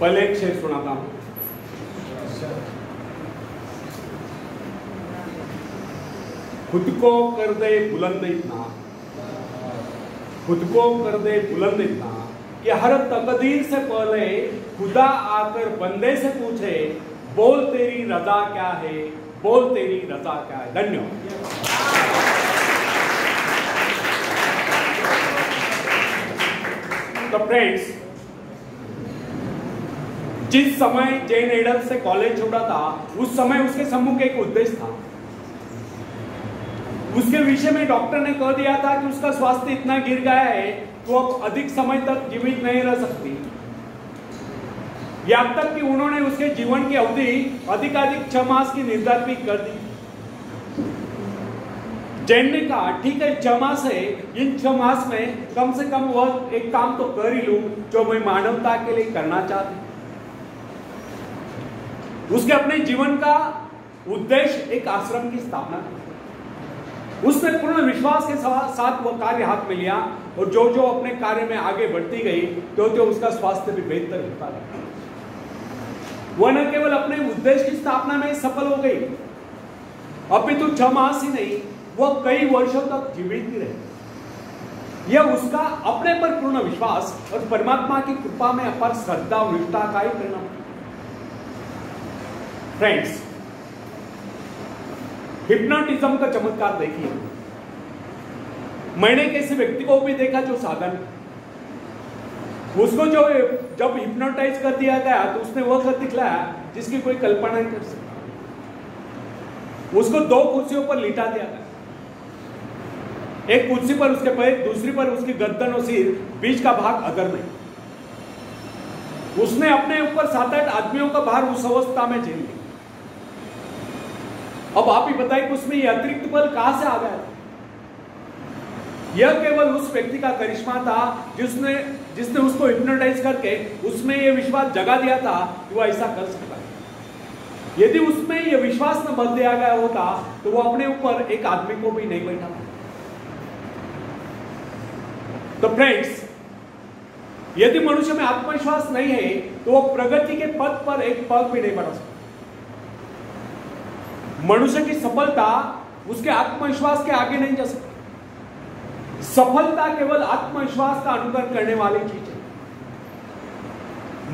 पहले एक शेर सुनाता हूं। खुद को कर दे बुलंद इतना, खुद को कर दे बुलंद इतना कि हर तकदीर से पहले खुदा आकर बंदे से पूछे, बोल तेरी रजा क्या है, बोल तेरी रजा क्या है। धन्यवाद। तो फ्रेंड्स, जिस समय जैन एडल से कॉलेज छोड़ा था, उस समय उसके सम्मुख एक उद्देश्य था। उसके विषय में डॉक्टर ने कह दिया था कि उसका स्वास्थ्य इतना गिर गया है कि वो अब अधिक समय तक जीवित नहीं रह सकती। यहां तक कि उन्होंने उसके जीवन की अवधि अधिकाधिक 6 मास की निर्धारित भी कर दी। जैन ने कहा, ठीक है 6 मास है, इन 6 मास में कम से कम वह एक काम तो कर ही लूं जो मैं मानवता के लिए करना चाहती। उसके अपने जीवन का उद्देश्य एक आश्रम की स्थापना है। उसने पूर्ण विश्वास के साथ वह कार्य हाथ में लिया और जो जो अपने कार्य में आगे बढ़ती गई तो उसका स्वास्थ्य भी बेहतर होता गया। वह न केवल अपने उद्देश्य की स्थापना में सफल हो गई, अपितु 6 मास ही नहीं, वह कई वर्षों तक जीवित भी रहे। यह उसका अपने पर पूर्ण विश्वास और परमात्मा की कृपा में अपार श्रद्धा और निष्ठा का ही परिणाम। फ्रेंड्स, हिप्नोटिज्म का चमत्कार देखिए। मैंने किसी व्यक्ति को भी देखा जो साधन, उसको जो जब हिप्नोटाइज कर दिया गया तो उसने वह कर दिखलाया जिसकी कोई कल्पना नहीं कर सकता। उसको 2 कुर्सियों पर लिटा दिया गया, एक कुर्सी पर उसके पैर, दूसरी पर उसकी गर्दन और सिर, बीच का भाग अदर में। उसने अपने ऊपर 7-8 आदमियों का भार उस अवस्था में झेल लिया। अब आप ही बताइए कि उसमें यह अतिरिक्त बल कहां से आ गया? यह केवल उस व्यक्ति का करिश्मा था जिसने उसको हिप्नोटाइज करके उसमें यह विश्वास जगा दिया था कि वह ऐसा कर सकता है। यदि उसमें यह विश्वास न भर दिया गया होता तो वह अपने ऊपर एक आदमी को भी नहीं बैठा। तो फ्रेंड्स, यदि मनुष्य में आत्मविश्वास नहीं है तो वह प्रगति के पथ पर एक पग भी नहीं बढ़ा सकता। मनुष्य की सफलता उसके आत्मविश्वास के आगे नहीं जा सकती। सफलता केवल आत्मविश्वास का अनुकरण करने वाली चीज है।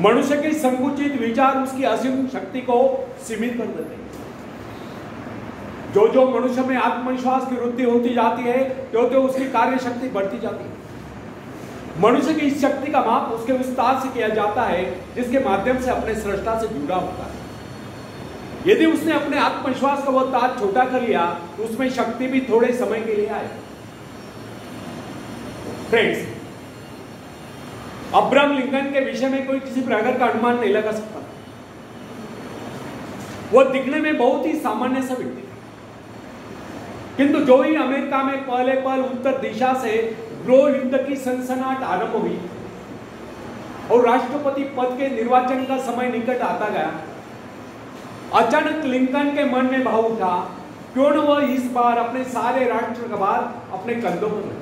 मनुष्य के संकुचित विचार उसकी असीम शक्ति को सीमित कर देते हैं। जो जो मनुष्य में आत्मविश्वास की वृद्धि होती जाती है तो उसकी कार्य शक्ति बढ़ती जाती है। मनुष्य की इस शक्ति का माप उसके विस्तार से किया जाता है जिसके माध्यम से अपने सृष्टा से जुड़ा होता है। यदि उसने अपने आत्मविश्वास का वह ताज छोटा कर लिया तो उसमें शक्ति भी थोड़े समय के लिए आए। फ्रेंड्स, अब्राहम लिंकन के विषय में कोई किसी प्रकार का अनुमान नहीं लगा सकता। वह दिखने में बहुत ही सामान्य सा व्यक्ति था, किंतु जो ही अमेरिका में पहले पल उत्तर दिशा से गृह युद्ध की सनसनाहट आरंभ हुई और राष्ट्रपति पद के निर्वाचन का समय निकट आता गया, अचानक लिंकन के मन में भाव उठा, क्यों न वह इस बार अपने सारे राष्ट्र का भार अपने कंधों पर ले।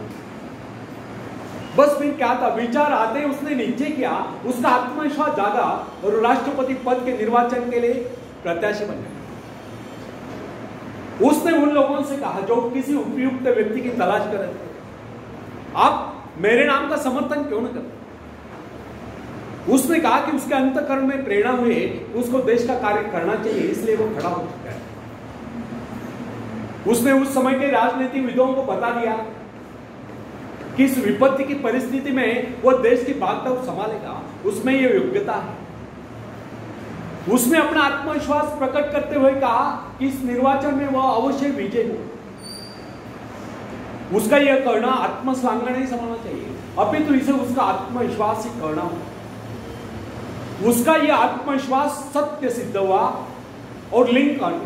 बस फिर क्या था, विचार आते ही उसने निश्चय किया, उसका आत्मविश्वास जागा और राष्ट्रपति पद के निर्वाचन के लिए प्रत्याशी बन गया। उसने उन लोगों से कहा जो किसी उपयुक्त व्यक्ति की तलाश कर रहे थे, आप मेरे नाम का समर्थन क्यों न करते? उसने कहा कि उसके अंतःकरण में प्रेरणा हुई, उसको देश का कार्य करना चाहिए, इसलिए वो खड़ा हो चुका है। उसने उस समय के राजनीतिविदों को बता दिया कि इस विपत्ति की परिस्थिति में वो देश की भागदौड़ संभालेगा, उसमें ये योग्यता है। उसने अपना आत्मविश्वास प्रकट करते हुए कहा कि इस निर्वाचन में वह अवश्य विजय हो। उसका यह कहना आत्मश्लाघन नहीं समझना चाहिए, अपितु इसे उसका आत्मविश्वास ही कहना हो। उसका यह आत्मविश्वास सत्य सिद्ध हुआ और लिंकन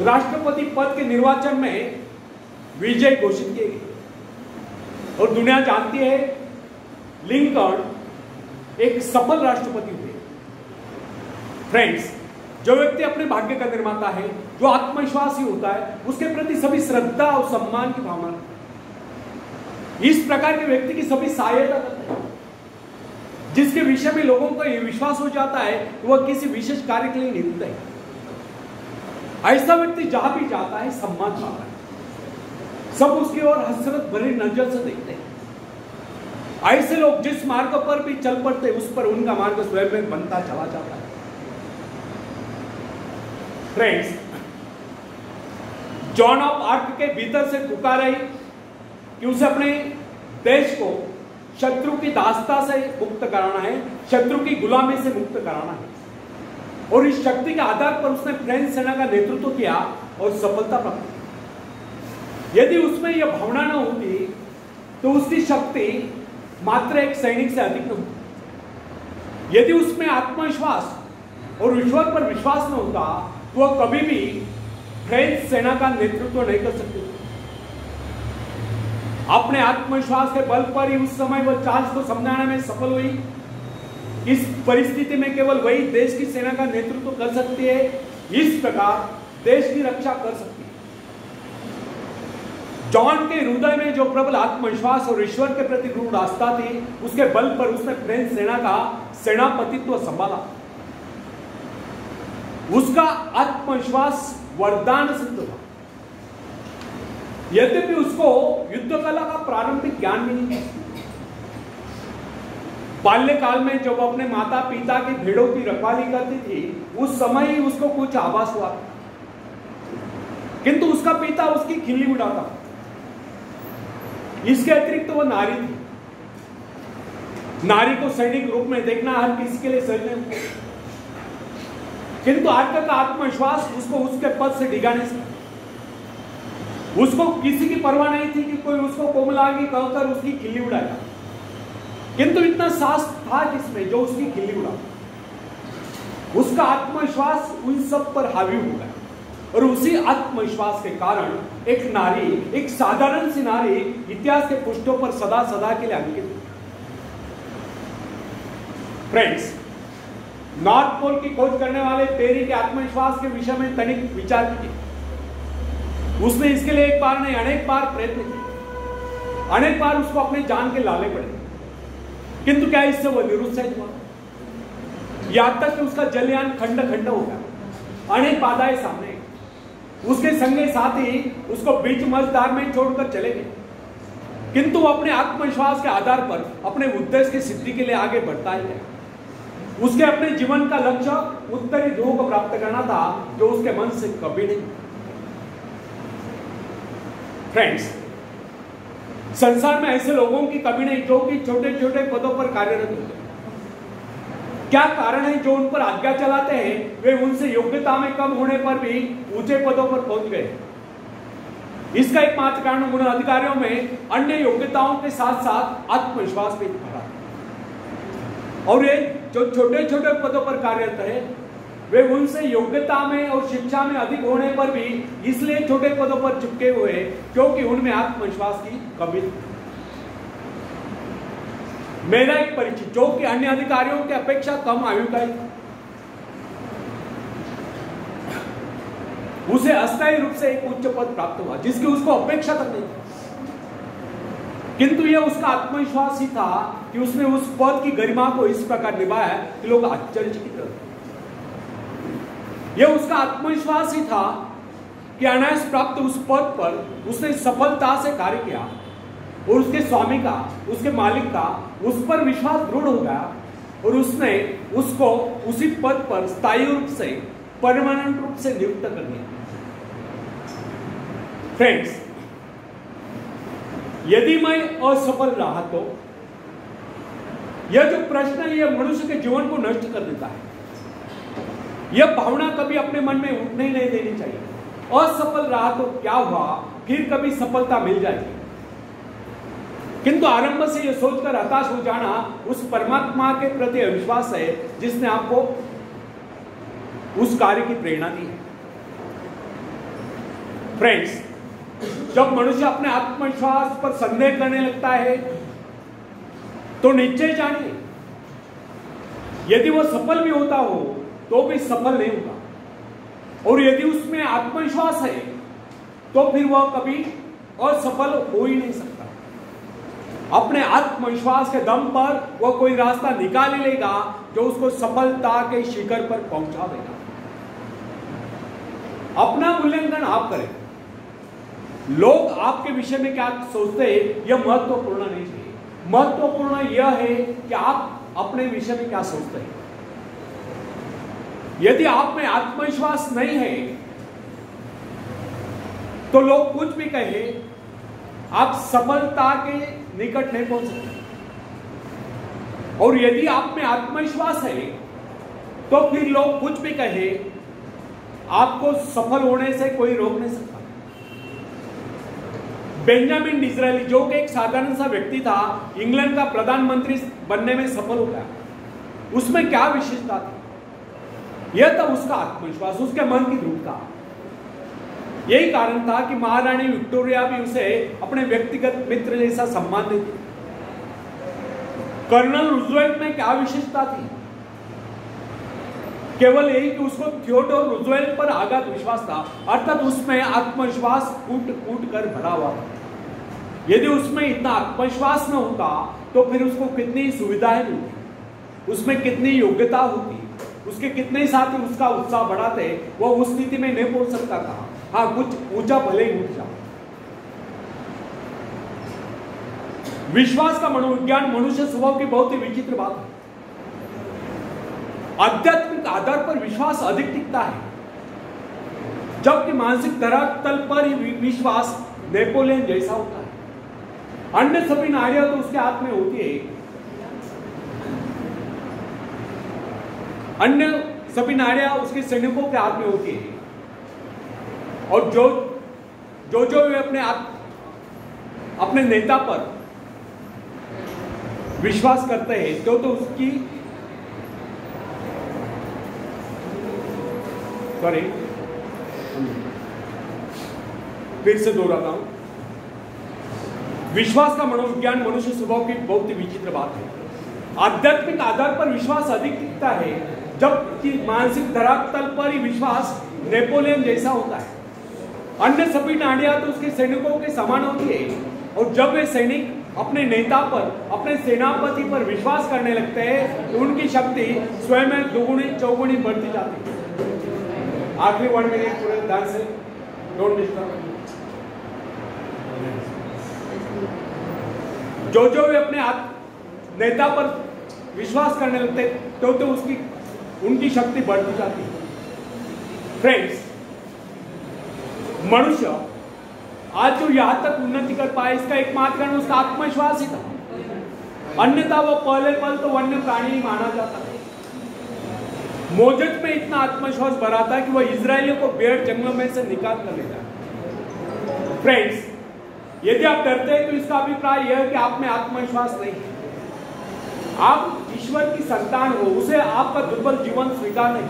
राष्ट्रपति पद के निर्वाचन में विजय घोषित किए गए। और दुनिया जानती है लिंकन एक सफल राष्ट्रपति हुए। फ्रेंड्स, जो व्यक्ति अपने भाग्य का निर्माता है, जो आत्मविश्वासी होता है, उसके प्रति सभी श्रद्धा और सम्मान की भावना, इस प्रकार के व्यक्ति की सभी सहायता करते हैं। जिसके विषय में लोगों को यह विश्वास हो जाता है कि वह किसी विशेष कार्य के लिए नियुक्त है। ऐसा व्यक्ति जहां भी जाता है सम्मान पाता है, सब उसकी ओर हसरत भरी नजर से देखते हैं। ऐसे लोग जिस मार्ग पर भी चल पड़ते उस पर उनका मार्ग स्वयं में बनता चला जाता है। फ्रेंड्स, जॉन ऑफ आर्क के भीतर से पुकार आई कि उसे अपने देश को शत्रु की दास्ता से मुक्त कराना है, शत्रु की गुलामी से मुक्त कराना है। और इस शक्ति के आधार पर उसने फ्रेंच सेना का नेतृत्व किया और सफलता प्राप्त की। यदि उसमें यह भावना न होती तो उसकी शक्ति मात्र एक सैनिक से अधिक न होती। यदि उसमें आत्मविश्वास और ईश्वर पर विश्वास न होता तो वह कभी भी फ्रेंच सेना का नेतृत्व नहीं कर सकती। अपने आत्मविश्वास के बल पर ही उस समय वह चार्ल्स को समझाने में सफल हुई। इस परिस्थिति में केवल वही देश की सेना का नेतृत्व कर सकती है, इस प्रकार देश की रक्षा कर सकती है। जॉन के हृदय में जो प्रबल आत्मविश्वास और ईश्वर के प्रति दृढ़ आस्था थी, उसके बल पर उसने फ्रेंच सेना का सेनापतित्व संभाला। उसका आत्मविश्वास वरदान सिद्ध हुआ। यद्यपि उसको युद्ध कला का प्रारंभिक ज्ञान भी नहीं था। बाल्यकाल में जब अपने माता पिता की भेड़ों की रखवाली करती थी, उस समय ही उसको कुछ आभास हुआ, किंतु उसका पिता उसकी खिल्ली उड़ाता। इसके अतिरिक्त वह नारी थी। नारी को सैनिक रूप में देखना हर किसी के लिए सही नहीं, किंतु आर्क का आत्मविश्वास उसको उसके पद से डिगा नहीं सकता। उसको किसी की परवाह नहीं थी कि कोई उसको कोमलांगी कहकर उसकी खिल्ली उड़ाएगा, किंतु इतना साहस था जिसमें जो उसकी खिल्ली उड़ा। उसका आत्मविश्वास उन सब पर हावी हो गया और उसी आत्मविश्वास के कारण एक नारी, एक साधारण सी नारी इतिहास के पृष्ठों पर सदा सदा के लिए अंकित हुई। फ्रेंड्स, नॉर्थ पोल की खोज करने वाले पेरी के आत्मविश्वास के विषय में तनिक विचार कीजिए। उसने इसके लिए एक बार नहीं अनेक बार प्रयत्न किए, अनेक बार उसको अपने जान के लाले पड़े, किंतु क्या इससे वो निरुत्साहित हुआ? यहां तक कि उसका जलयान खंड खंड हो गया। अनेक बाधाएं सामने, उसके संगे साथी उसको बीच मझधार में छोड़कर चले गए, किंतु वो अपने आत्मविश्वास के आधार पर अपने उद्देश्य की सिद्धि के लिए आगे बढ़ता ही गया। उसके अपने जीवन का लक्ष्य उत्तरी ध्रुव को प्राप्त करना था, जो उसके मन से कभी नहीं। फ्रेंड्स, संसार में ऐसे लोगों की कमी नहीं जो कि छोटे छोटे पदों पर कार्यरत होते हैं। क्या कारण है जो उन पर आज्ञा चलाते हैं? वे उनसे योग्यता में कम होने पर भी ऊंचे पदों पर पहुंच गए। इसका एकमात्र कारण उन अधिकारियों में अन्य योग्यताओं के साथ साथ आत्मविश्वास भी भरा, और ये जो छोटे छोटे पदों पर कार्यरत है वे उनसे योग्यता में और शिक्षा में अधिक होने पर भी इसलिए छोटे पदों पर चिपके हुए क्योंकि उनमें आत्मविश्वास की कमी थी। मेरा एक परिचित जो कि अन्य अधिकारियों की अपेक्षा कम आयु का ही था, उसे अस्थायी रूप से एक उच्च पद प्राप्त हुआ जिसकी उसको अपेक्षा तक नहीं थी, किंतु यह उसका आत्मविश्वास ही था कि उसने उस पद की गरिमा को इस प्रकार निभाया कि लोग आश्चर्यचकित रहे। यह उसका आत्मविश्वास ही था कि अनायास प्राप्त उस पद पर उसने सफलता से कार्य किया और उसके स्वामी का, उसके मालिक का उस पर विश्वास दृढ़ हो गया और उसने उसको उसी पद पर स्थायी रूप से, परमानेंट रूप से नियुक्त कर दिया। फ्रेंड्स, यदि मैं असफल रहा तो यह जो प्रश्न है यह मनुष्य के जीवन को नष्ट कर देता है। यह भावना कभी अपने मन में उठने नहीं देनी चाहिए। असफल रहा तो क्या हुआ, फिर कभी सफलता मिल जाएगी। किंतु आरंभ से यह सोचकर हताश हो जाना उस परमात्मा के प्रति अविश्वास है जिसने आपको उस कार्य की प्रेरणा दी है। फ्रेंड्स, जब मनुष्य अपने आत्मविश्वास पर संदेह करने लगता है तो निश्चय जानिए यदि वह सफल भी होता हो तो भी सफल नहीं होगा, और यदि उसमें आत्मविश्वास है तो फिर वह कभी असफल हो ही नहीं सकता। अपने आत्मविश्वास के दम पर वह कोई रास्ता निकाल लेगा जो उसको सफलता के शिखर पर पहुंचा देगा। अपना मूल्यांकन आप करें। लोग आपके विषय में क्या सोचते हैं यह महत्वपूर्ण नहीं है। महत्वपूर्ण यह है कि आप अपने विषय में क्या सोचते हैं। यदि आप में आत्मविश्वास नहीं है तो लोग कुछ भी कहे, आप सफलता के निकट नहीं पहुंच सकते। और यदि आप में आत्मविश्वास है तो फिर लोग कुछ भी कहे, आपको सफल होने से कोई रोक नहीं सकता। बेंजामिन डिज़रायली जो कि एक साधारण सा व्यक्ति था, इंग्लैंड का प्रधानमंत्री बनने में सफल हो गया। उसमें क्या विशेषता थी? यह था उसका आत्मविश्वास, उसके मन की दृढ़ता। यही कारण था कि महारानी विक्टोरिया भी उसे अपने व्यक्तिगत मित्र जैसा सम्मान देती। कर्नल रूजवेल्ट में क्या विशेषता थी? केवल यही कि उसको थियोडोर रूजवेल्ट पर आगाध विश्वास था, अर्थात उसमें आत्मविश्वास कूट कूट कर भरा हुआ था। यदि उसमें इतना आत्मविश्वास न होता तो फिर उसको कितनी सुविधाएं मिलती, उसमें कितनी योग्यता होती, उसके कितने साथी उसका उत्साह बढ़ाते, वह उस स्थिति में नहीं पहुंच सकता था। हाँ, कुछ ऊंचा भले ही उठ जाओ। विश्वास का मनोविज्ञान मनुष्य स्वभाव की बहुत ही विचित्र बात है। आध्यात्मिक आधार पर विश्वास अधिक टिकता है, जबकि मानसिक धरातल पर ही विश्वास नेपोलियन जैसा होता है। अन्य सभी नाड़ियां तो उसके हाथ में होती है, अन्य सभी नाड़ियां उसके सैनिकों के हाथ में होती है। और जो वे अपने नेता पर विश्वास करते हैं तो उसकी फिर से दोहराता हूं, विश्वास का मनोविज्ञान मनुष्य स्वभाव की बहुत ही विचित्र बात है। आध्यात्मिक आधार पर विश्वास अधिक टिकता है, जबकि मानसिक धरातल पर ही विश्वास नेपोलियन जैसा होता है। अन्य सभी नाड़ियां तो उसके सैनिकों के समान होती है, और जब वे सैनिक अपने नेता पर, अपने सेनापति पर विश्वास करने लगते हैं तो उनकी शक्ति स्वयं में दोगुनी चौगुनी बढ़ती जाती है। आखिरी 1 मिनट पूरे ध्यान से, डोंट डिस्टर्ब। जो वे अपने नेता पर विश्वास करने लगते तो उनकी शक्ति बढ़ती जाती है। फ्रेंड्स, मनुष्य आज जो यहां तक उन्नति कर पाए, इसका एकमात्र कारण उसका आत्मविश्वास ही था। अन्यथा वो पहले पल तो वन्य प्राणी ही माना जाता है। मोजज में इतना आत्मविश्वास भरा था कि वह इजरायलियों को बेर जंगलों में से निकाल कर ले जाए। फ्रेंड्स, यदि आप डरते हैं तो इसका अभिप्राय यह है कि आप में आत्मविश्वास नहीं है। आप ईश्वर की संतान हो, उसे आपका दुर्बल जीवन स्वीकार नहीं,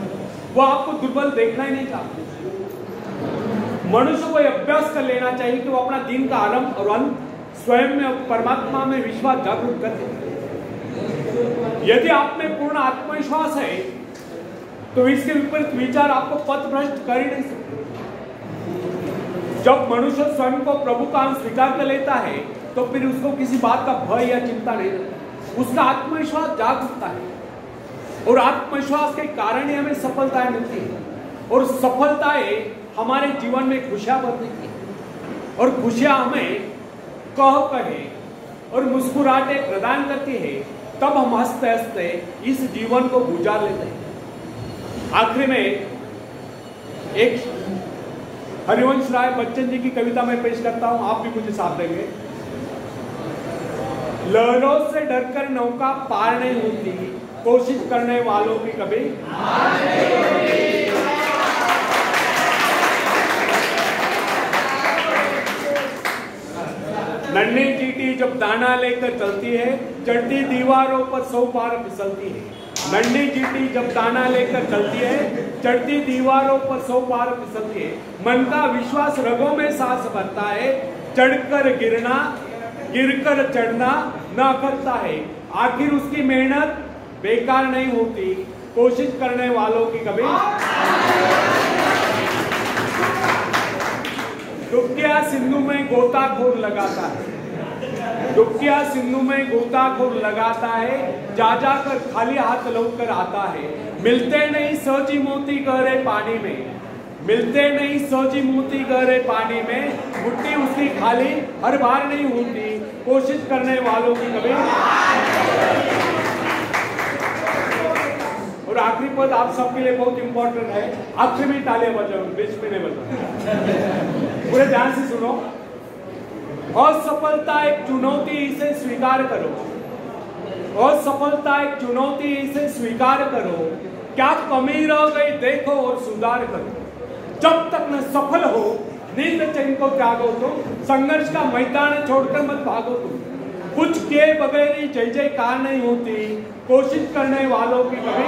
वो आपको दुर्बल देखना ही नहीं चाहते। मनुष्य को यह अभ्यास कर लेना चाहिए कि वो अपना दिन का आरंभ और अंत स्वयं में परमात्मा में विश्वास जागरूक करते। यदि आप में पूर्ण आत्मविश्वास है तो इसके विपरीत विचार आपको पथभ्रष्ट कर ही नहीं सकते। जब मनुष्य स्वयं को प्रभु का अंश स्वीकार कर लेता है तो फिर उसको किसी बात का भय या चिंता नहीं रहता, उसका आत्मविश्वास जाग उठता है। और आत्मविश्वास के कारण ही हमें सफलताएं मिलती है, और सफलताएं हमारे जीवन में खुशियां भर देती है, और खुशियां हमें कहे और मुस्कुराहटे प्रदान करती है। तब हम हंसते हंसते इस जीवन को गुजार लेते हैं। आखिरी में एक हरिवंश राय बच्चन जी की कविता में पेश करता हूं, आप भी मुझे साथ देंगे। लहरों से डरकर नौका पार नहीं होती, कोशिश करने वालों की कभी हार नहीं होती। नन्ही चींटी जब दाना लेकर चलती है, चढ़ती दीवारों पर 100 बार फिसलती है। नन्ही चींटी जब दाना लेकर चलती है, चढ़ती दीवारों पर 100 बार फिसलती है। मन का विश्वास रगों में सांस भरता है, चढ़कर गिरना, गिरकर चढ़ना न करता है। आखिर उसकी मेहनत बेकार नहीं होती, कोशिश करने वालों की कभी तो क्या सिंधु में गोताखोर लगाता है। डुबकिया सिंधु में गोताखोर लगाता है, जा जाकर खाली हाथ लौट कर आता है। मिलते नहीं सौजी मोती गहरे पानी में, मिलते नहीं सौजी मोती गहरे पानी में, मुट्ठी उसकी खाली हर बार नहीं होती, कोशिश करने वालों की कभी। और आखिरी पद आप सबके लिए बहुत इंपॉर्टेंट है, आखिर में तालियां बजाओ, बीच में नहीं बजाओ, पूरे ध्यान से सुनो। असफलता एक चुनौती, इसे स्वीकार करो। असफलता एक चुनौती, इसे स्वीकार करो। क्या कमी रह गई देखो और सुधार करो। जब तक न सफल हो नींद चैन को त्यागो तुम, संघर्ष का मैदान छोड़कर मत भागो तुम। कुछ के बगैर ही जय जयकार नहीं होती, कोशिश करने वालों की कभी